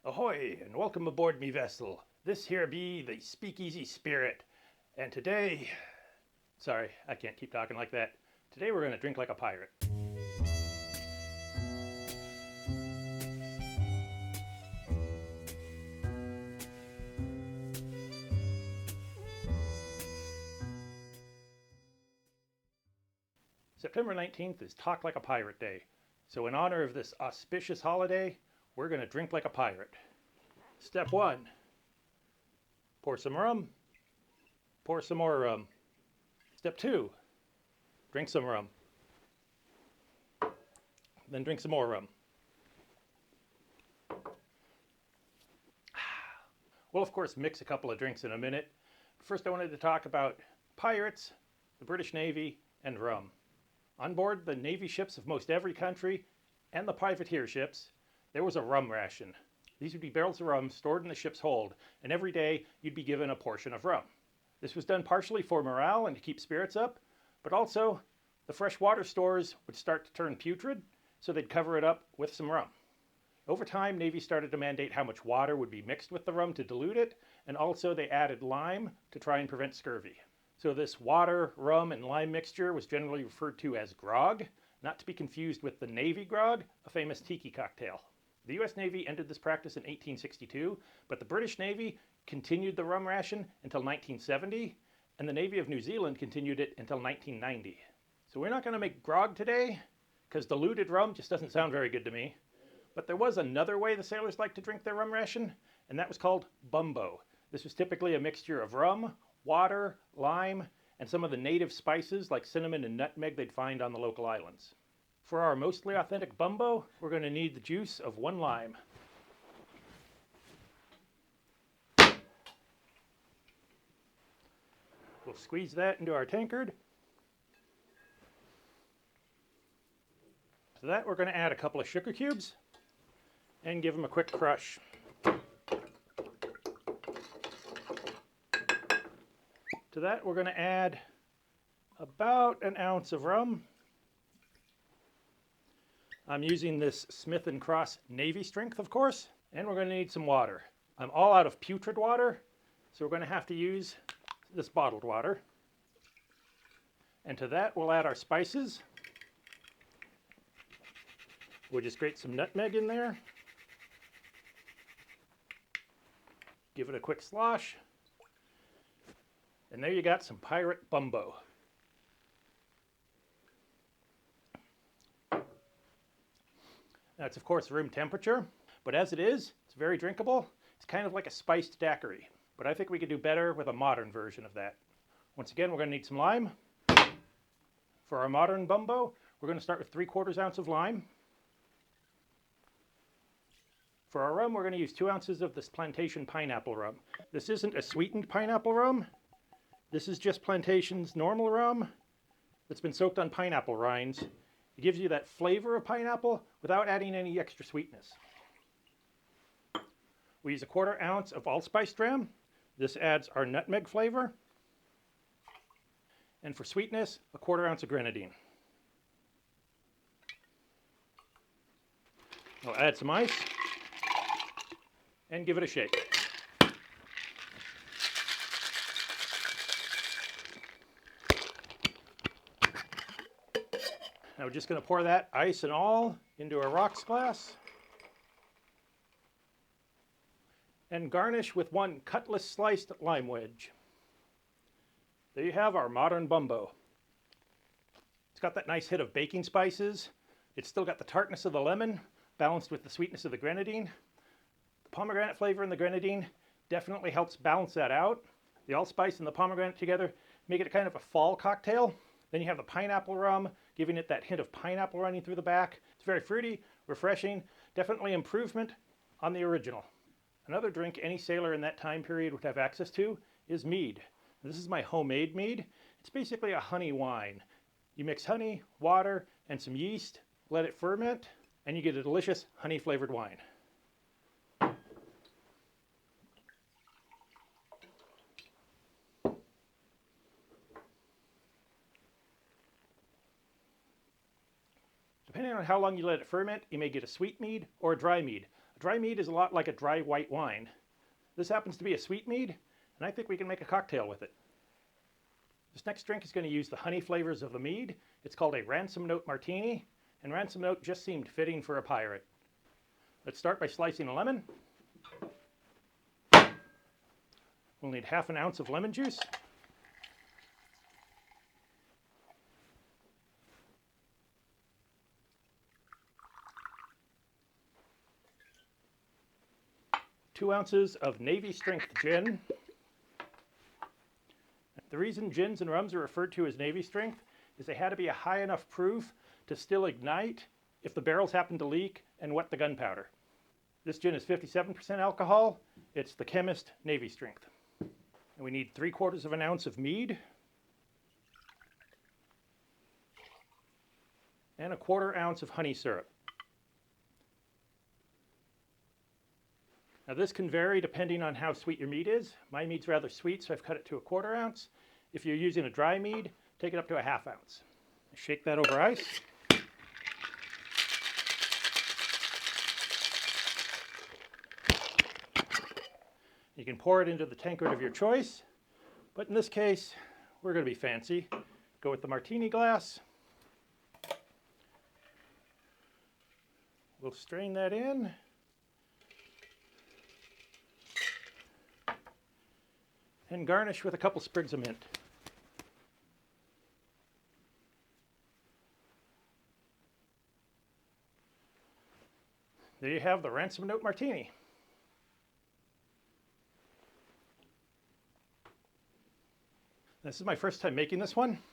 Ahoy, and welcome aboard me vessel. This here be the Speakeasy Spirit. And today, sorry, I can't keep talking like that. Today we're going to drink like a pirate. September 19th is Talk Like a Pirate Day. So in honor of this auspicious holiday, we're going to drink like a pirate. Step 1. Pour some rum. Pour some more rum. Step 2. Drink some rum. Then drink some more rum. We'll of course mix a couple of drinks in a minute. First I wanted to talk about pirates, the British Navy, and rum. On board the Navy ships of most every country and the privateer ships, there was a rum ration. These would be barrels of rum stored in the ship's hold, and every day you'd be given a portion of rum. This was done partially for morale and to keep spirits up, but also the fresh water stores would start to turn putrid, so they'd cover it up with some rum. Over time, Navy started to mandate how much water would be mixed with the rum to dilute it, and also they added lime to try and prevent scurvy. So this water, rum, and lime mixture was generally referred to as grog, not to be confused with the Navy grog, a famous tiki cocktail. The US Navy ended this practice in 1862, but the British Navy continued the rum ration until 1970, and the Navy of New Zealand continued it until 1990. So we're not going to make grog today, because diluted rum just doesn't sound very good to me. But there was another way the sailors liked to drink their rum ration, and that was called Bumbo. This was typically a mixture of rum, water, lime, and some of the native spices like cinnamon and nutmeg they'd find on the local islands. For our mostly authentic Bumbo, we're going to need the juice of 1 lime. We'll squeeze that into our tankard. To that we're going to add a couple of sugar cubes and give them a quick crush. To that we're going to add about an ounce of rum. I'm using this Smith & Cross Navy Strength, of course, and we're going to need some water. I'm all out of putrid water, so we're going to have to use this bottled water. And to that we'll add our spices. We'll just grate some nutmeg in there. Give it a quick slosh. And there you got some pirate Bumbo. That's of course room temperature, but as it is, it's very drinkable. It's kind of like a spiced daiquiri, but I think we could do better with a modern version of that. Once again, we're going to need some lime. For our modern Bumbo, we're going to start with 3/4 ounce of lime. For our rum, we're going to use 2 ounces of this plantation pineapple rum. This isn't a sweetened pineapple rum. This is just plantation's normal rum that's been soaked on pineapple rinds. It gives you that flavor of pineapple without adding any extra sweetness. We use 1/4 ounce of allspice dram. This adds our nutmeg flavor. And for sweetness, 1/4 ounce of grenadine. I'll add some ice and give it a shake. Now we're just going to pour that ice and all into a rocks glass and garnish with 1 cutlass sliced lime wedge. There you have our modern Bumbo. It's got that nice hit of baking spices. It's still got the tartness of the lemon balanced with the sweetness of the grenadine. The pomegranate flavor in the grenadine definitely helps balance that out. The allspice and the pomegranate together make it a kind of a fall cocktail. Then you have the pineapple rum, giving it that hint of pineapple running through the back. It's very fruity, refreshing, definitely improvement on the original. Another drink any sailor in that time period would have access to is mead. This is my homemade mead. It's basically a honey wine. You mix honey, water, and some yeast, let it ferment, and you get a delicious honey-flavored wine. Depending on how long you let it ferment, you may get a sweet mead or a dry mead. A dry mead is a lot like a dry white wine. This happens to be a sweet mead, and I think we can make a cocktail with it. This next drink is going to use the honey flavors of the mead. It's called a Ransom Note Martini, and Ransom Note just seemed fitting for a pirate. Let's start by slicing a lemon. We'll need half an ounce of lemon juice. Two ounces of Navy strength gin. The reason gins and rums are referred to as Navy strength is they had to be a high enough proof to still ignite if the barrels happen to leak and wet the gunpowder. This gin is 57% alcohol. It's the Chemist Navy strength. And we need 3/4 of an ounce of mead and 1/4 ounce of honey syrup. Now this can vary depending on how sweet your mead is. My mead's rather sweet, so I've cut it to 1/4 ounce. If you're using a dry mead, take it up to 1/2 ounce. Shake that over ice. You can pour it into the tankard of your choice, but in this case, we're going to be fancy. Go with the martini glass. We'll strain that in. And garnish with a couple sprigs of mint. There you have the Ransom Note Martini. This is my first time making this one,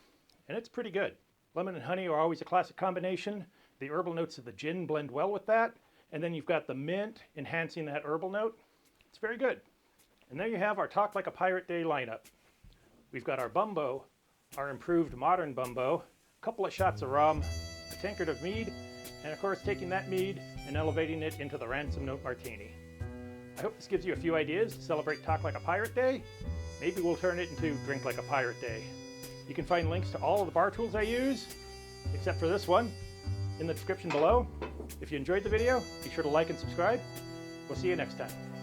and it's pretty good. Lemon and honey are always a classic combination. The herbal notes of the gin blend well with that, and then you've got the mint enhancing that herbal note. It's very good. And there you have our Talk Like a Pirate Day lineup. We've got our Bumbo, our improved modern Bumbo, a couple of shots of rum, a tankard of mead, and of course taking that mead and elevating it into the Ransom Note Martini. I hope this gives you a few ideas to celebrate Talk Like a Pirate Day. Maybe we'll turn it into Drink Like a Pirate Day. You can find links to all of the bar tools I use, except for this one, in the description below. If you enjoyed the video, be sure to like and subscribe. We'll see you next time.